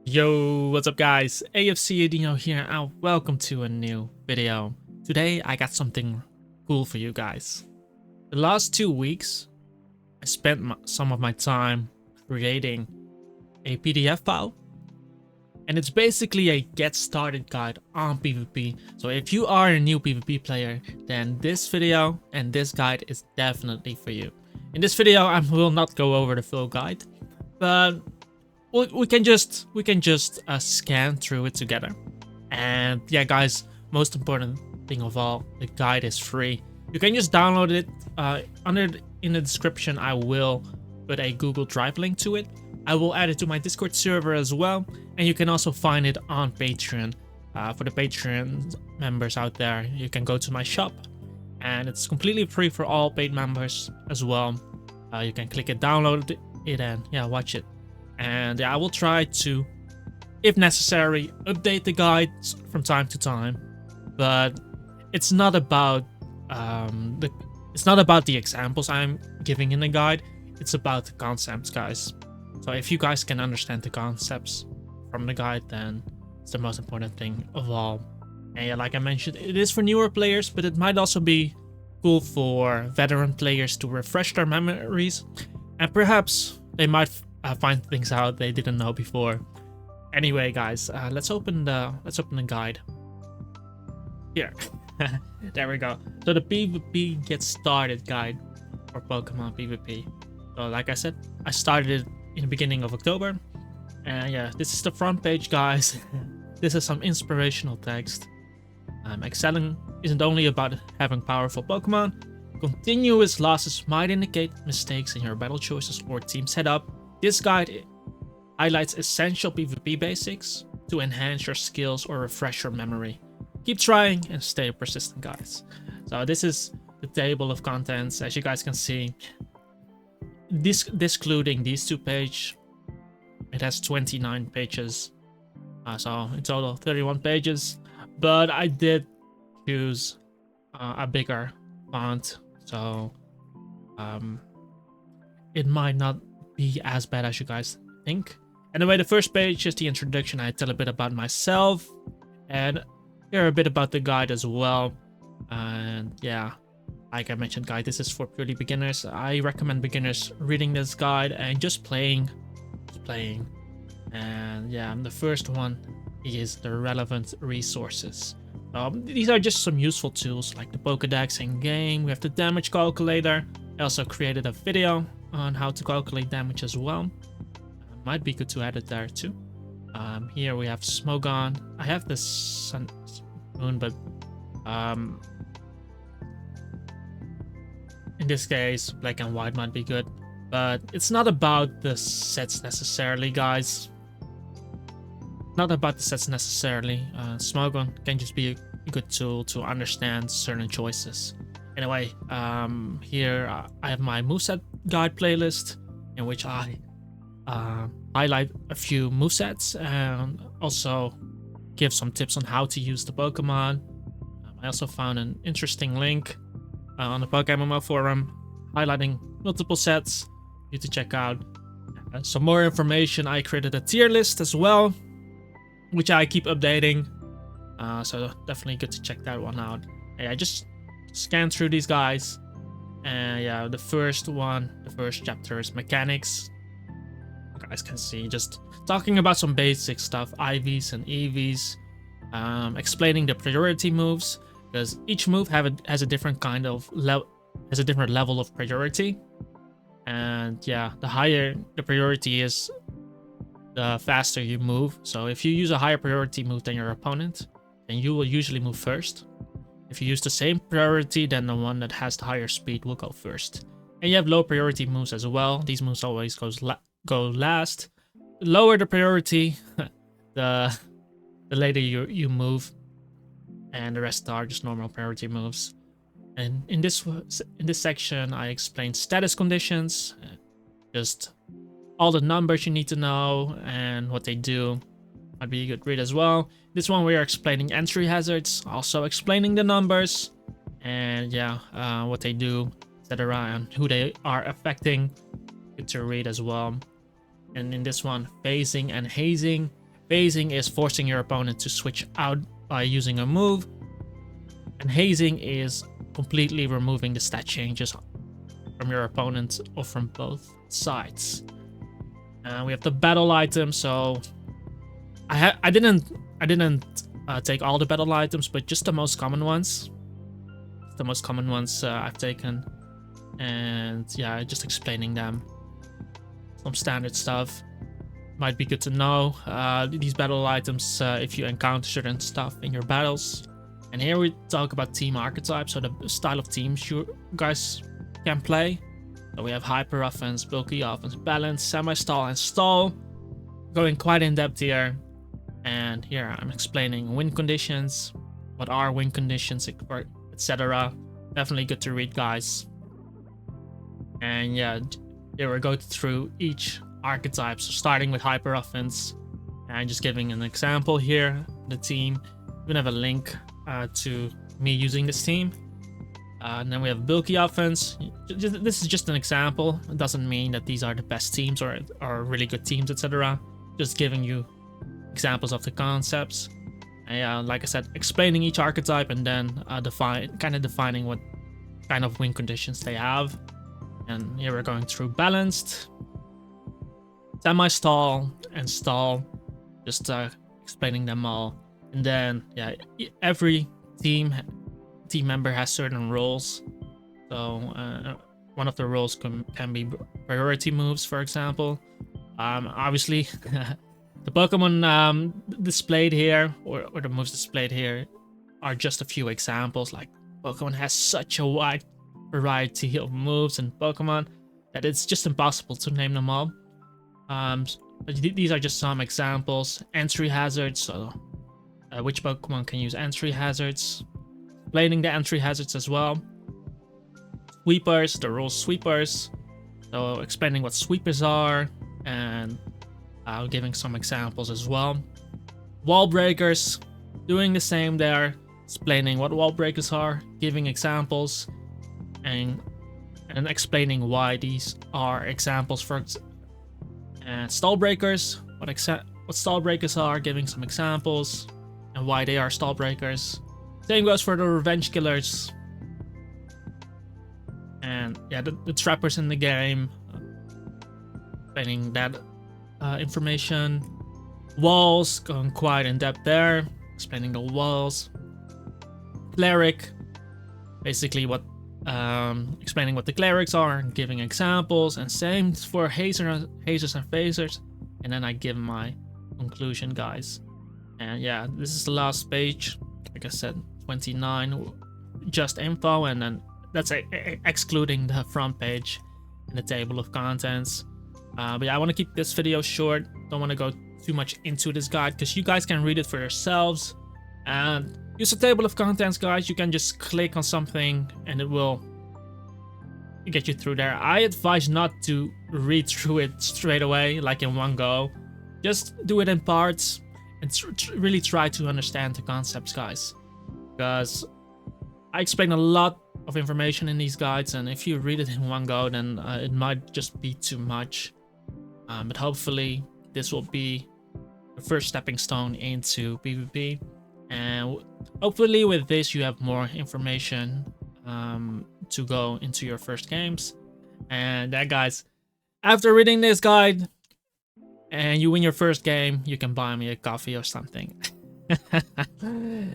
Yo, what's up guys? AFC Dino here and welcome to a new video. Today I got something cool for you guys. The last 2 weeks I spent some of my time creating a PDF file, and it's basically a get started guide on PvP. So if you are a new PvP player, then this video and this guide is definitely for you. In this video I will not go over the full guide, but we can just scan through it together. And yeah guys, most important thing of all, the guide is free. You can just download it. In the description I will put a Google Drive link to it. I will add it to my Discord server as well, and you can also find it on Patreon. For the Patreon members out there, you can go to my shop and it's completely free for all paid members as well. You can click it, download it, and yeah, watch it. And yeah, I will try to, if necessary, update the guides from time to time. But it's not about the examples I'm giving in the guide. It's about the concepts, guys. So if you guys can understand the concepts from the guide, then it's the most important thing of all. And yeah, like I mentioned, it is for newer players, but it might also be cool for veteran players to refresh their memories, and perhaps they might find things out they didn't know before. Anyway guys, let's open the guide here. There we go. So the PvP get started guide for Pokemon PvP. So like I said, I started it in the beginning of October, and yeah, this is the front page, guys. This is some inspirational text. Excelling isn't only about having powerful Pokemon. Continuous losses might indicate mistakes in your battle choices or team setup. This guide highlights essential PvP basics to enhance your skills or refresh your memory. Keep trying and stay persistent, guys. So this is the table of contents, as you guys can see. Excluding these 2 pages, it has 29 pages. So in total 31 pages. But I did choose a bigger font, so it might not be as bad as you guys think. Anyway, the first page is the introduction. I tell a bit about myself and hear a bit about the guide as well. And yeah, like I mentioned, guys, this is for purely beginners. I recommend beginners reading this guide and just playing. And yeah, the first one is the relevant resources. These are just some useful tools like the Pokédex in game. We have the damage calculator. I also created a video on how to calculate damage as well. Might be good to add it there too. Here we have Smogon. I have this Sun Moon, but in this case, black and white might be good. But it's not about the sets necessarily, guys. Not about the sets necessarily. Smogon can just be a good tool to understand certain choices. Anyway, here I have my moveset guide playlist, in which I highlight a few movesets and also give some tips on how to use the Pokemon. I also found an interesting link on the PokeMMO forum highlighting multiple sets for you to check out. Some more information, I created a tier list as well, which I keep updating. So definitely good to check that one out. I just scan through these guys, and yeah, the first chapter is mechanics. You guys can see, just talking about some basic stuff, IVs and EVs, explaining the priority moves, because each move has a different kind of different level of priority. And yeah, the higher the priority is, the faster you move. So if you use a higher priority move than your opponent, then you will usually move first. If you use the same priority, then the one that has the higher speed will go first. And you have low priority moves as well. These moves always go last. The lower the priority, the later you move, and the rest are just normal priority moves. And in this section, I explain status conditions, just all the numbers you need to know and what they do. Might be a good read as well. This one we are explaining entry hazards, also explaining the numbers, and yeah, what they do, etc., and who they are affecting. Good to read as well. And in this one, phasing and hazing, Phasing is forcing your opponent to switch out by using a move. And hazing is completely removing the stat changes from your opponent or from both sides. We have the battle items, so I didn't take all the battle items, but just the most common ones. The most common ones I've taken, and yeah, just explaining them. Some standard stuff might be good to know. These battle items, if you encounter certain stuff in your battles. And here we talk about team archetypes, so the style of teams you guys can play. So we have hyper offense, bulky offense, balance, semi-stall, and stall. Going quite in depth here. And here I'm explaining win conditions, what are win conditions, etc. Definitely good to read, guys. And yeah, here we go through each archetype. So starting with hyper offense, and just giving an example here. The team, we have a link to me using this team. And then we have bulky offense. This is just an example. It doesn't mean that these are the best teams or really good teams, etc. Just giving you examples of the concepts. And like I said, explaining each archetype and then defining what kind of win conditions they have. And here we're going through balanced, semi-stall, and stall. Just explaining them all. And then yeah, every team member has certain roles. So one of the roles can be priority moves, for example. Obviously, the Pokemon displayed here, or the moves displayed here, are just a few examples. Like, Pokemon has such a wide variety of moves and Pokemon that it's just impossible to name them all. But these are just some examples. Entry hazards, so which Pokemon can use entry hazards. Explaining the entry hazards as well. Sweepers, the rules sweepers. So explaining what sweepers are and giving some examples as well. Wall breakers, doing the same there, explaining what wall breakers are, giving examples, and explaining why these are examples for. And stall breakers, what stall breakers are, giving some examples and why they are stall breakers. Same goes for the revenge killers. And yeah, the trappers in the game, explaining that information. Walls, going quite in depth there, explaining the walls. Cleric, basically explaining what the clerics are and giving examples. And same for hazers and phasers. And then I give my conclusion, guys. And yeah, this is the last page. Like I said, 29, just info, and then that's excluding the front page and the table of contents. But yeah, I want to keep this video short. Don't want to go too much into this guide because you guys can read it for yourselves. And use the table of contents, guys. You can just click on something and it will get you through there. I advise not to read through it straight away, like in one go. Just do it in parts and really try to understand the concepts, guys. Because I explain a lot of information in these guides, and if you read it in one go, then it might just be too much. But hopefully this will be the first stepping stone into PvP, and hopefully with this you have more information to go into your first games. And that, guys, after reading this guide and you win your first game, you can buy me a coffee or something.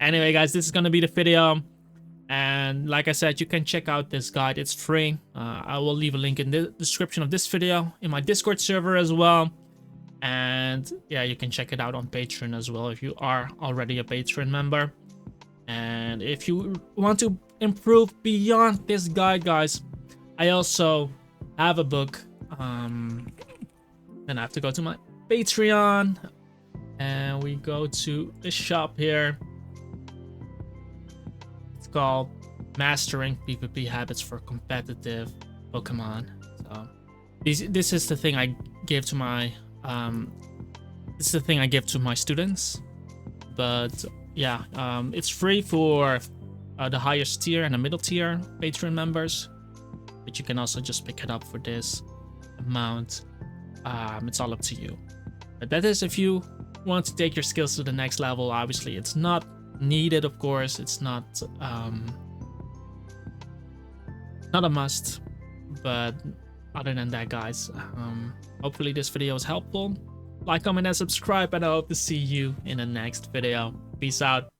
Anyway, guys, this is gonna be the video. And like I said, you can check out this guide. It's free. I will leave a link in the description of this video, in my Discord server as well. And yeah, you can check it out on Patreon as well if you are already a Patreon member. And if you want to improve beyond this guide, guys, I also have a book. Then I have to go to my Patreon, and we go to the shop here. It's called Mastering PvP Habits for Competitive Pokemon. So this is the thing I give to my students. But yeah, it's free for the highest tier and the middle tier Patreon members, but you can also just pick it up for this amount. It's all up to you. But that is if you want to take your skills to the next level, obviously it's not needed, of course. It's not a must, but other than that, guys, hopefully this video was helpful. Like, comment, and subscribe, and I hope to see you in the next video. Peace out.